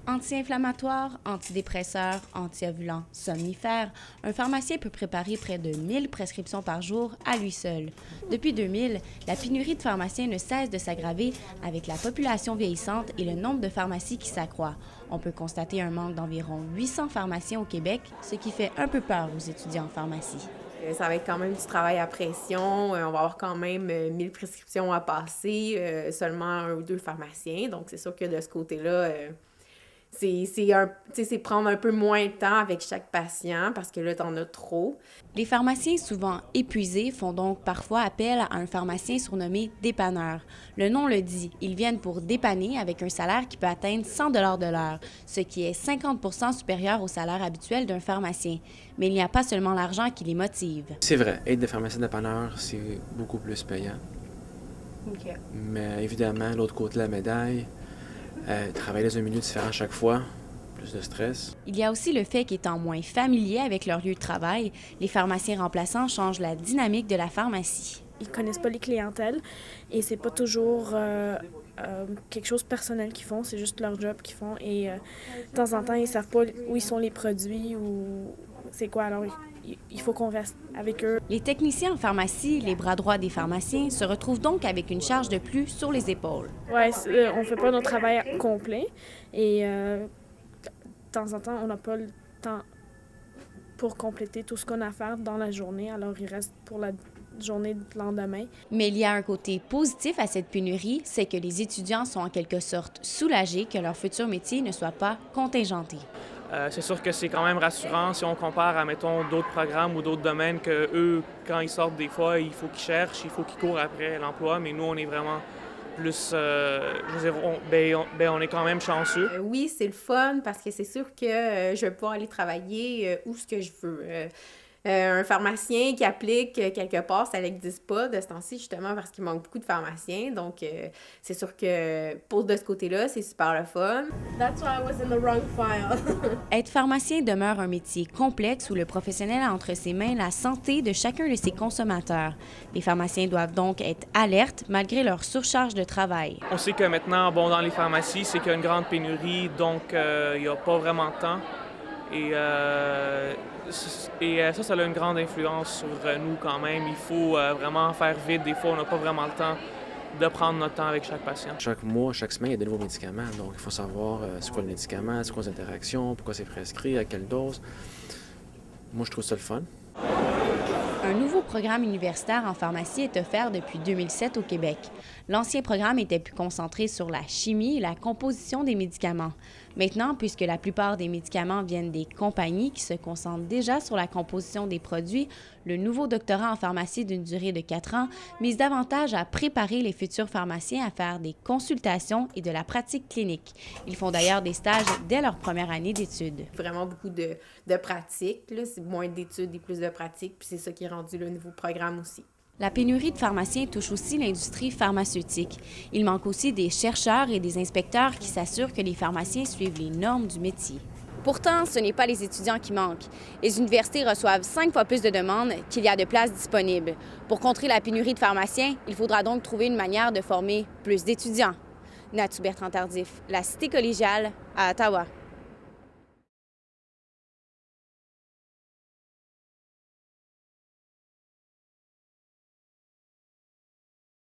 Anti-inflammatoires, antidépresseurs, antiovulants, somnifères, un pharmacien peut préparer près de 1000 prescriptions par jour à lui seul. Depuis 2000, la pénurie de pharmaciens ne cesse de s'aggraver avec la population vieillissante et le nombre de pharmacies qui s'accroît. On peut constater un manque d'environ 800 pharmaciens au Québec, ce qui fait un peu peur aux étudiants en pharmacie. Ça va être quand même du travail à pression. On va avoir quand même 1000 prescriptions à passer, seulement un ou deux pharmaciens. Donc, c'est sûr que de ce côté-là, c'est prendre un peu moins de temps avec chaque patient parce que là, t'en as trop. Les pharmaciens, souvent épuisés, font donc parfois appel à un pharmacien surnommé dépanneur. Le nom le dit, ils viennent pour dépanner avec un salaire qui peut atteindre 100 de l'heure, ce qui est 50 supérieur au salaire habituel d'un pharmacien. Mais il n'y a pas seulement l'argent qui les motive. C'est vrai, être de pharmacien dépanneur, c'est beaucoup plus payant. OK. Mais évidemment, l'autre côté de la médaille, travailler dans un milieu différent à chaque fois, plus de stress. Il y a aussi le fait qu'étant moins familiers avec leur lieu de travail, les pharmaciens remplaçants changent la dynamique de la pharmacie. Ils connaissent pas les clientèles et c'est pas toujours quelque chose de personnel qu'ils font, c'est juste leur job qu'ils font et de temps en temps ils savent pas où ils sont les produits ou c'est quoi, alors il faut qu'on reste avec eux. Les techniciens en pharmacie, les bras droits des pharmaciens, se retrouvent donc avec une charge de plus sur les épaules. Ouais, on fait pas notre travail complet et de temps en temps on n'a pas le temps pour compléter tout ce qu'on a à faire dans la journée, alors il reste pour la journée du lendemain. Mais il y a un côté positif à cette pénurie, c'est que les étudiants sont en quelque sorte soulagés que leur futur métier ne soit pas contingenté. C'est sûr que c'est quand même rassurant si on compare à, mettons, d'autres programmes ou d'autres domaines que eux, quand ils sortent des fois, il faut qu'ils cherchent, il faut qu'ils courent après l'emploi, mais nous, on est vraiment plus, je veux dire, on est quand même chanceux. Oui, c'est le fun parce que c'est sûr que je vais pouvoir aller travailler où ce que je veux. Un pharmacien qui applique quelque part, ça n'existe pas de ce temps-ci, justement, parce qu'il manque beaucoup de pharmaciens. Donc, c'est sûr que pour de ce côté-là, c'est super le fun. That's why I was in the wrong file. Être pharmacien demeure un métier complexe où le professionnel a entre ses mains la santé de chacun de ses consommateurs. Les pharmaciens doivent donc être alertes malgré leur surcharge de travail. On sait que maintenant, bon, dans les pharmacies, c'est qu'il y a une grande pénurie, donc il n'y a pas vraiment de temps. Et ça a une grande influence sur nous quand même. Il faut vraiment faire vite. Des fois, on n'a pas vraiment le temps de prendre notre temps avec chaque patient. Chaque mois, chaque semaine, il y a de nouveaux médicaments. Donc, il faut savoir c'est quoi le médicament, c'est quoi les interactions, pourquoi c'est prescrit, à quelle dose. Moi, je trouve ça le fun. Un nouveau programme universitaire en pharmacie est offert depuis 2007 au Québec. L'ancien programme était plus concentré sur la chimie et la composition des médicaments. Maintenant, puisque la plupart des médicaments viennent des compagnies qui se concentrent déjà sur la composition des produits, le nouveau doctorat en pharmacie d'une durée de 4 ans mise davantage à préparer les futurs pharmaciens à faire des consultations et de la pratique clinique. Ils font d'ailleurs des stages dès leur première année d'études. Vraiment beaucoup de pratique, là. C'est moins d'études et plus de pratique, puis c'est ça qui est rendu le nouveau programme aussi. La pénurie de pharmaciens touche aussi l'industrie pharmaceutique. Il manque aussi des chercheurs et des inspecteurs qui s'assurent que les pharmaciens suivent les normes du métier. Pourtant, ce n'est pas les étudiants qui manquent. Les universités reçoivent 5 fois plus de demandes qu'il y a de places disponibles. Pour contrer la pénurie de pharmaciens, il faudra donc trouver une manière de former plus d'étudiants. Natou Bertrand-Tardif, La Cité collégiale, à Ottawa.